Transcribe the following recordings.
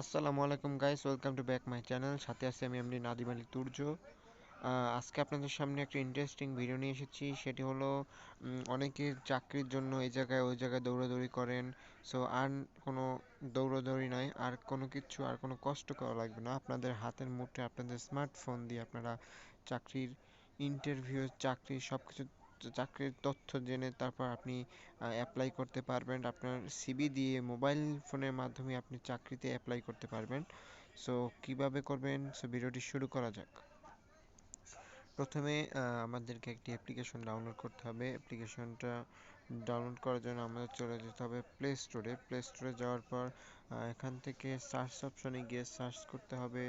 আসসালামু আলাইকুম guys, welcome to back my channel. সাথে আছি আমি এমডি নাদিম আলী তুর্য। আজকে আপনাদের সামনে একটা ইন্টারেস্টিং ভিডিও নিয়ে এসেছি। সেটি হলো অনেকে চাকরির জন্য এই জায়গায় ওই জায়গায় দৌড়াদৌড়ি করেন। সো আর কোনো দৌড়াদৌড়ি নাই, আর কোনো কষ্ট করা লাগবে না। আপনাদের হাতের মুঠোয় আপনাদের স্মার্টফোন দিয়ে আপনারা চাকরির ইন্টারভিউ, চাকরির সব কিছু, চাকরির তথ্য জেনে তারপর আপনি অ্যাপ্লাই করতে পারবেন। আপনার সিভি দিয়ে মোবাইল ফোনের মাধ্যমে আপনি চাকরিতে অ্যাপ্লাই করতে পারবেন। সো কিভাবে করবেন, সো ভিডিওটি শুরু করা যাক। প্রথমে আমাদেরকে একটি অ্যাপ্লিকেশন ডাউনলোড করতে হবে। অ্যাপ্লিকেশনটা ডাউনলোড করার জন্য আমাদের চলে যেতে হবে প্লে স্টোরে। প্লে স্টোরে যাওয়ার পর এখান থেকে সার্চ অপশনে গিয়ে সার্চ করতে হবে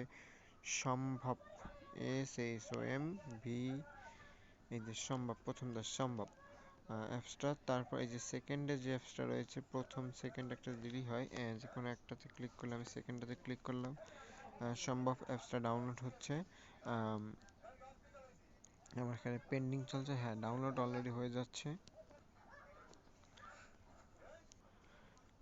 সম্ভব, SHOMV, এই যে সম্ভব, প্রথমটা সম্ভব অ্যাপসটা। তারপর এই যে সেকেন্ডে যে অ্যাপসটা রয়েছে, প্রথম সেকেন্ড একটা দিলেই হয়, যে কোনো একটাতে ক্লিক করলে, আমি সেকেন্ডটাতে ক্লিক করলাম। সম্ভব অ্যাপসটা ডাউনলোড হচ্ছে। আম, আমার এখানে পেন্ডিং চলছে, হ্যাঁ ডাউনলোড অলরেডি হয়ে যাচ্ছে।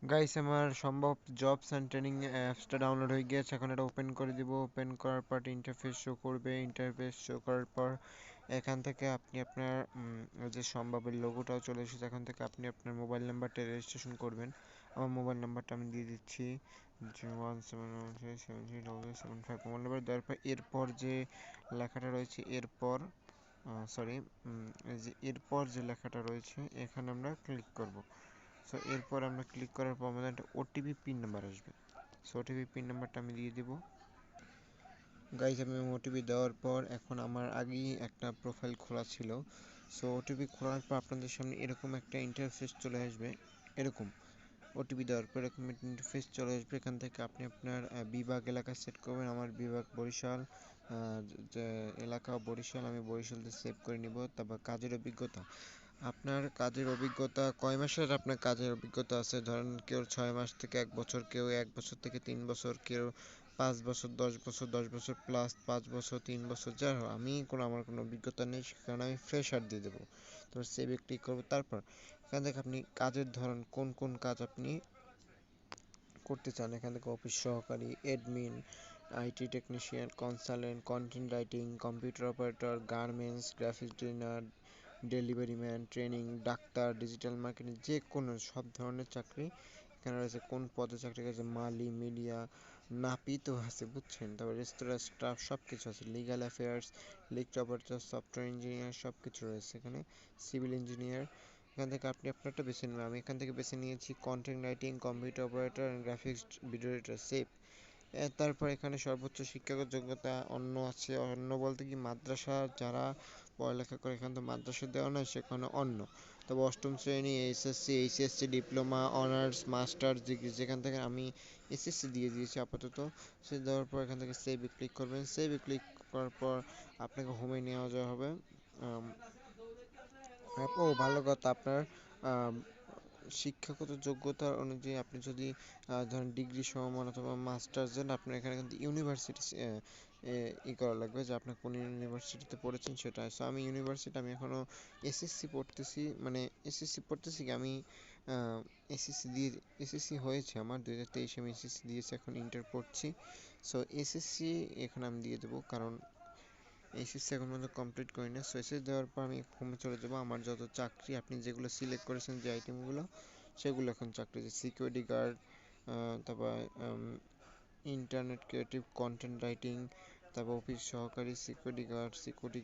গাইস, আমার সম্ভব জবস অ্যান্ড ট্রেনিং অ্যাপসটা ডাউনলোড হয়ে গিয়েছে। এখন এটা ওপেন করে দিব। ওপেন করার পর ইন্টারফেস শো করবে। ইন্টারফেস শো করার পর এখান থেকে আপনি আপনার ওই যে সম্ভবের লোগোটাও চলে এসেছে। এখান থেকে আপনি আপনার মোবাইল নাম্বারটা রেজিস্ট্রেশন করবেন। আমার মোবাইল নাম্বারটা আমি দিয়ে দিচ্ছি, 01713737775 মোবাইল নাম্বার দেওয়ার পর এরপর যে লেখাটা রয়েছে, এরপর সরি এই যে এরপর যে লেখাটা রয়েছে এখানে আমরা ক্লিক করব। সো এরপর আমরা ক্লিক করার পর আমাদের একটা ওটিপি পিন নাম্বার আসবে। সো ওটিপি পিন নাম্বারটা আমি দিয়ে দিব। গাইজ, আমি ওটিপি দেওয়ার পর এখন আমার আগেই একটা প্রোফাইল খোলা ছিল। সো ওটিপি খোলার পর আপনাদের সামনে এরকম একটা ইন্টারফেস চলে আসবে। এরকম ওটিপি দেওয়ার পর এরকম একটা ইন্টারফেস চলে আসবে। এখান থেকে আপনি আপনার বিভাগ এলাকা সেট করবেন। আমার বিভাগ বরিশাল, যে এলাকা বরিশাল, আমি বরিশালতে সেভ করে নিব। তারপর কাজের অভিজ্ঞতা, আপনার কাজের অভিজ্ঞতা কয় মাসের আপনার কাজের অভিজ্ঞতা আছে? ধরেন কেউ 6 মাস থেকে 1 বছর, কেউ 1 বছর থেকে 3 বছর, কেউ 5 বছর, 10 বছর, 10 বছর প্লাস 5 বছর, 3 বছর, যাই হোক। আমার কোনো অভিজ্ঞতা নেই, সেখানে আমি ফ্রেশার দিয়ে দেবো। তো সেভে ক্লিক করবো। তারপর এখান থেকে আপনি কাজের ধরন, কোন কোন কাজ আপনি করতে চান, এখান থেকে অফিস সহকারী, admin, IT technician, consultant, content writing, computer operator, garments, graphics designer, delivery man, training, doctor, digital marketing, যে কোনো সব ধরনের চাকরি এখানে রয়েছে। কোন পদে চাকরি রয়েছে, মালি, মিডিয়া, নাপিতও আছে, বুঝছেন। তারপর রেস্তোরাঁ স্টাফ, সব কিছু আছে। Legal affairs, league operator, software engineer, সব কিছু রয়েছে এখানে। Civil engineer. এখান থেকে আপনি আপনারটা বেছে নেবেন। আমি এখান থেকে বেছে নিয়েছি content writing, computer operator and graphics video editor, save. তারপর এখানে সর্বোচ্চ শিক্ষাগত যোগ্যতা অন্য আছে। অন্য বলতে কি, মাদ্রাসা যারা পড়ালেখা করে, এখানে তো মাদ্রাসা দেওয়া নয়, সেখানে অন্য। তবে অষ্টম শ্রেণী, SSC, HSC, diploma, honours, masters degree, যেখান থেকে আমি এসএসসি দিয়ে দিয়েছি আপাতত। সে দেওয়ার পর এখান থেকে সেভে ক্লিক করবেন। সেভে ক্লিক করার পর আপনাকে হোমে নিয়ে যাওয়া হবে। ও ভালো কথা, আপনার শিক্ষাগত যোগ্যতা অনুযায়ী আপনি যদি ধরেন ডিগ্রি সমমান অথবা মাস্টার্স দেন, আপনার এখানে কিন্তু ইউনিভার্সিটি করা লাগবে, যে আপনি কোন ইউনিভার্সিটিতে পড়েছেন সেটা। সো আমি ইউনিভার্সিটি, আমি এখনও এসএসসি পড়তেছি, মানে এসএসসি পড়তেছি কি, আমি এসএসসি দিয়ে, এসএসসি হয়েছে আমার 2023, আমি এসএসসি দিয়েছি, এখন ইন্টার পড়ছি। সো এসএসসি এখানে আমি দিয়ে দেবো, কারণ এইচএসসি এখন পর্যন্ত কমপ্লিট করি না। সো এসএসসি দেওয়ার পর আমি হোমে চলে যাবো। আমার যত চাকরি আপনি যেগুলো সিলেক্ট করেছেন, যে আইটেমগুলো, সেগুলো এখন চাকরি, যে সিকিউরিটি গার্ড, তারপর ইন্টারনেট ক্রিয়েটিভ, কন্টেন্ট রাইটিং, তারপর অফিস সহকারী, সিকিউরিটি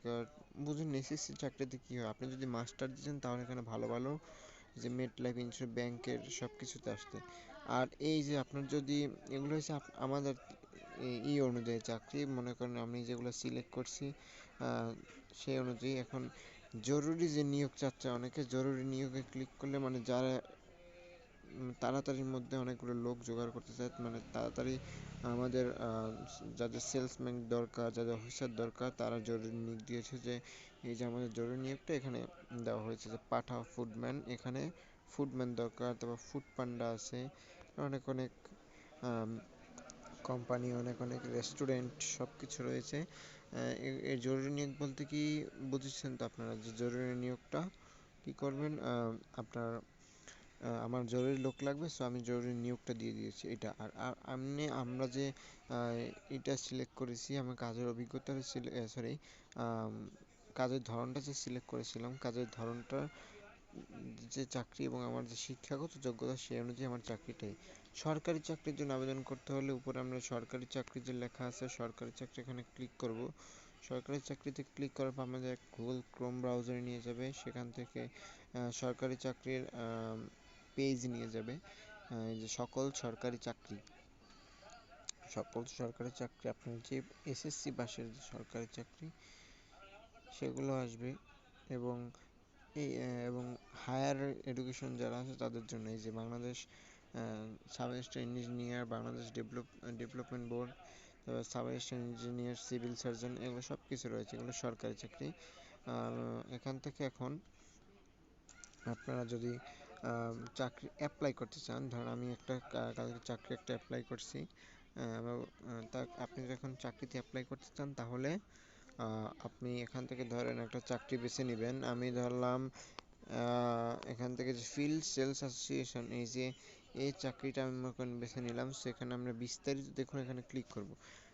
গার্ড। বুঝুন এসএসসি চাকরিতে কী হয়, আপনি যদি মাস্টার দিচ্ছেন তাহলে এখানে ভালো ভালো, যে মেট লাইফ ইন্স্যুরেন্স, ব্যাংকের সব কিছুতে আসতে। আর এই যে আপনার যদি এগুলো হচ্ছে আমাদের অনুযায়ী চাকরি, মনে করেন আমি যেগুলো সিলেক্ট করছি সেই অনুযায়ী। এখন জরুরি যে নিয়োগ চাচ্ছে অনেকে, জরুরি নিয়োগে ক্লিক করলে মানে যারা তাড়াতাড়ির মধ্যে অনেকগুলো লোক জোগাড় করতে চায়, মানে তাড়াতাড়ি আমাদের যাদের সেলসম্যান দরকার, যাদের অফিসার দরকার, তারা জরুরি নিয়োগ দিয়েছে। যে এই যে আমাদের জরুরি নিয়োগটা এখানে দেওয়া হয়েছে, যে পাঠা ফুডম্যান, এখানে ফুডম্যান দরকার। তারপর ফুড পান্ডা আছে, অনেক অনেক কোম্পানি, অনেক অনেক রেস্টুরেন্ট, সব কিছু রয়েছে। এই জরুরি নিয়োগ বলতে কি বুঝেছেন তো আপনারা, যে জরুরি নিয়োগটা কী করবেন, আপনার আমার জরুরি লোক লাগবে, সো আমি জরুরি নিয়োগটা দিয়ে দিয়েছি এটা। আর আমরা যে এটা সিলেক্ট করেছি, আমার কাজের অভিজ্ঞতা সরি, কাজের ধরনটা যে সিলেক্ট করেছিলাম, কাজের ধরনটা যে চাকরি এবং আমার যে শিক্ষাগত যোগ্যতা সেই অনুযায়ী আমার চাকরিটাই। সরকারি চাকরির জন্য আবেদন করতে হলে উপরে আমরা সরকারি চাকরি যে লেখা আছে সরকারি চাকরি এখানে ক্লিক করব। সরকারি চাকরিতে ক্লিক করার পর আমাদের গুগল ক্রোম ব্রাউজারে নিয়ে যাবে, সেখান থেকে সরকারি চাকরির পেজ নিয়ে যাবে। এই যে সকল সরকারি চাকরি আপনার যে এসএসসি পাশের যে সরকারি চাকরি সেগুলো আসবে। এবং এবং হায়ার এডুকেশন যারা আছে তাদের জন্য এই যে Bangladesh sub assistant engineer, Bangladesh development board, তারপর sub assistant engineer, civil surgeon, এগুলো সব কিছু রয়েছে, এগুলো সরকারি চাকরি। এখান থেকে এখন আপনারা যদি চাকরি অ্যাপ্লাই করতে চান, ধরেন আমি একটা কালকে চাকরি একটা অ্যাপ্লাই করছি, আপনি যখন চাকরিতে অ্যাপ্লাই করতে চান তাহলে আপনি এখান থেকে ধরেন একটা চাকরি বেছে নেবেন। আমি ধরলাম এখান থেকে যে ফিল্ড সেলস অ্যাসোসিয়েশন, এই চাকরিটা আমি মনে করেন বেছে নিলাম। সেখানে আমরা বিস্তারিত দেখুন, এখানে ক্লিক করব।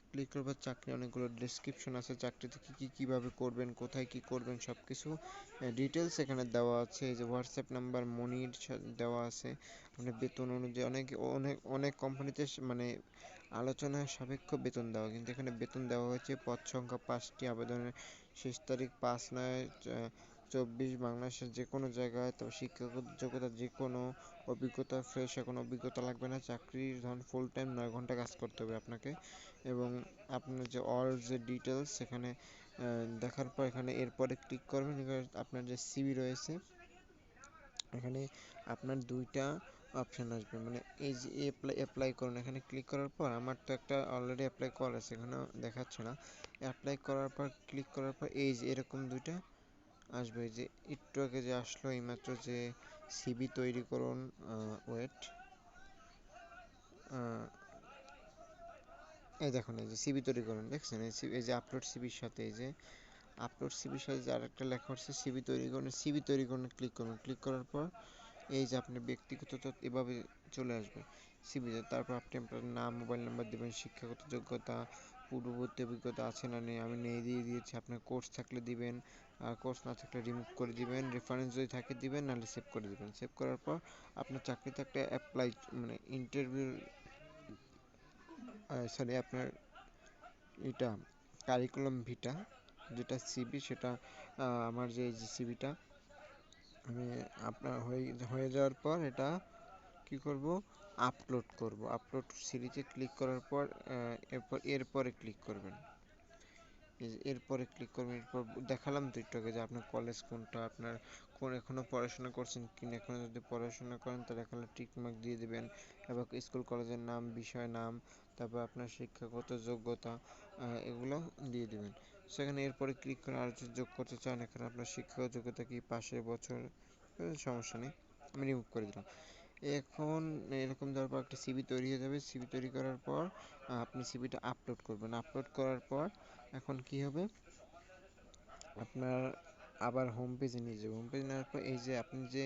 ক্লিক করবার চাকরি অনেকগুলো ডেসক্রিপশন আছে, চাকরিতে কীভাবে করবেন, কোথায় কি করবেন, সব কিছু ডিটেলস এখানে দেওয়া আছে। এই যে হোয়াটসঅ্যাপ নাম্বার, মনির দেওয়া আছে। মানে বেতন অনুযায়ী অনেক অনেক অনেক কোম্পানিতে মানে আলোচনা সাপেক্ষ বেতন দেওয়া, কিন্তু এখানে বেতন দেওয়া হয়েছে পদ সংখ্যা 5টি, আবেদনের শেষ তারিখ 5/9/24, বাংলাদেশের যে কোনো জায়গায়। তবে শিক্ষাগত যোগ্যতা যে কোনো অভিজ্ঞতা ফ্রেশ, এখন অভিজ্ঞতা লাগবে না। চাকরির ধরুন ফুল টাইম 9 ঘন্টা কাজ করতে হবে আপনাকে। এবং আপনার যে যে ডিটেলস সেখানে দেখার পর এখানে এরপরে ক্লিক করবেন। আপনার যে সিভি রয়েছে এখানে আপনার দুইটা অপশান আসবে, মানে এই যে অ্যাপ্লাই করুন, এখানে ক্লিক করার পর আমার তো একটা অলরেডি অ্যাপ্লাই করা আছে, এখানেও দেখাচ্ছে না। অ্যাপ্লাই করার পর ক্লিক করার পর এই যে এরকম দুইটা আসবে, যে একটু আগে যে আসলো এইমাত্র যে সিভি তৈরি করুন, ওয়েট, এই দেখুন এই যে সিভি তৈরি করুন, দেখছেন এই যে আপলোড সিভির সাথে এই যে আপলোড সিভির সাথে যে আরেকটা লেখা হচ্ছে সিভি তৈরি করুন, সিভি তৈরি করুন ক্লিক করুন। ক্লিক করার পর এই যে আপনার ব্যক্তিগত তথ্য এভাবে চলে আসবে সিভিতে। তারপর আপনি আপনার নাম, মোবাইল নাম্বার দেবেন, শিক্ষাগত যোগ্যতা, পূর্ববর্তী অভিজ্ঞতা আছে না নেই, আমি নেই দিয়ে দিয়েছি। আপনার কোর্স থাকলে দিবেন, আর কোর্স না থাকলে রিমুভ করে দিবেন, রেফারেন্স যদি থাকে দিবেন, নাহলে সেভ করে দিবেন। সেভ করার পর আপনার চাকরিতে একটা অ্যাপ্লাই মানে ইন্টারভিউ আপনার এটা কারিকুলাম ভিটা যেটা সিভি সেটা আমার যে সিভিটা আমি আপনার হয়ে যাওয়ার পর এটা কি করব, আপলোড করব। আপলোড সিরিজে ক্লিক করার পর এরপরে ক্লিক করবেন। এরপরে ক্লিক করবেন। এরপর দেখালাম তো একটু আগে যে আপনার কলেজ কোনটা, আপনার এখনো পড়াশোনা করছেন কিনা, এখনো যদি পড়াশোনা করেন তাহলে এখানে টিক মার্ক দিয়ে দিবেন। এবং স্কুল কলেজের নাম, বিষয় নাম, তারপর আপনার শিক্ষাগত যোগ্যতা এগুলো দিয়ে দিবেন। সেখানে এরপরে ক্লিক করে আর যদি যোগ করতে চান, এখানে আপনার শিক্ষাগত যোগ্যতা কি পাশের বছর, সমস্যা নেই, আমি রিমুভ করে দিলাম। এখন এরকম দেওয়ার পর একটা সিভি তৈরি হয়ে যাবে। সিভি তৈরি করার পর আপনি সিভিটা আপলোড করবেন। আপলোড করার পর এখন কি হবে, আপনার আবার হোম পেজে নিয়ে যাবে। হোম পেজে নেওয়ার পর এই যে আপনি যে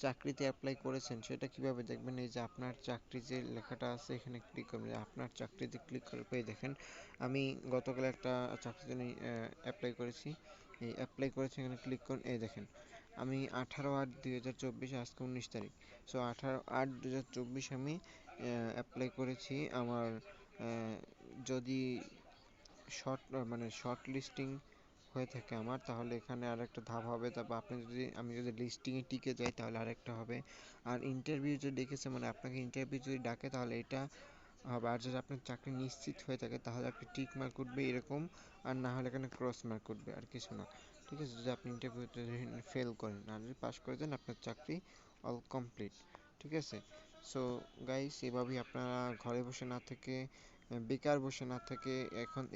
চাকরিতে অ্যাপ্লাই করেছেন সেটা কিভাবে দেখবেন, এই যে আপনার চাকরি যে লেখাটা আছে এখানে ক্লিক করবেন। আপনার চাকরিতে ক্লিক করার পরে দেখেন আমি গতকাল একটা চাকরির জন্য অ্যাপ্লাই করেছি, এখানে ক্লিক করুন। এই দেখেন আমি 18/8/2024, আজকে 19 তারিখ। সো 18/8/2024 আমি অ্যাপ্লাই করেছি। আমার যদি শর্ট লিস্টিং হয়ে থাকে আমার, তাহলে এখানে আরেকটা ধাপ হবে। তারপর আমি যদি লিস্টিংয়ে টিকে যাই তাহলে আরেকটা হবে। আর ইন্টারভিউ যদি ডেকেছে, মানে আপনাকে ইন্টারভিউ যদি ডাকে তাহলে এটা হবে। আর যদি আপনার চাকরি নিশ্চিত হয়ে থাকে তাহলে আপনি টিক মার্ক উঠবে এরকম, আর না হলে এখানে ক্রস মার্ক উঠবে, আর কিছু না। ঠিক আছে, যদি আপনি ইন্টারভিউতে ফেল করেন, আর যদি পাস করে দেন আপনার চাকরি অল কমপ্লিট। ঠিক আছে, সো গাইস এভাবেই আপনারা ঘরে বসে না থেকে, বেকার বসে না থেকে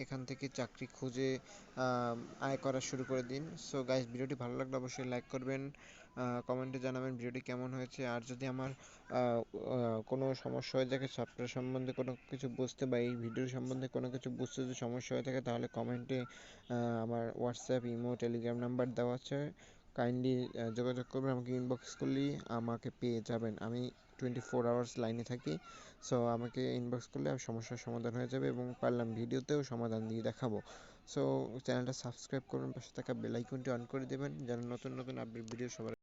এখান থেকে চাকরি খুঁজে আয় করা শুরু করে দিন। সো গাইস ভিডিওটি ভালো লাগলে অবশ্যই লাইক করবেন, কমেন্টে জানাবেন ভিডিওটি কেমন হয়েছে। আর যদি আমার কোনো সমস্যা হয়ে থাকে, সফটওয়্যার সম্বন্ধে কোনো কিছু বুঝতে বা এই ভিডিও সম্বন্ধে কোনো কিছু বুঝতে যদি সমস্যা হয়ে থাকে তাহলে কমেন্টে আমার হোয়াটসঅ্যাপ, ইমো, টেলিগ্রাম নাম্বার দেওয়া আছে, কাইন্ডলি যোগাযোগ করবেন, আমাকে ইনবক্স করলেই আমাকে পেয়ে যাবেন। আমি 24 আওয়ার্স লাইনে থাকি। সো আমাকে ইনবক্স করলে সমস্যার সমাধান হয়ে যাবে এবং পারলাম ভিডিওতেও সমাধান দিয়ে দেখাবো। সো চ্যানেলটা সাবস্ক্রাইব করুন, পাশে থাকা বেল আইকনটি অন করে দেবেন যেন নতুন নতুন আপডেট ভিডিও সবার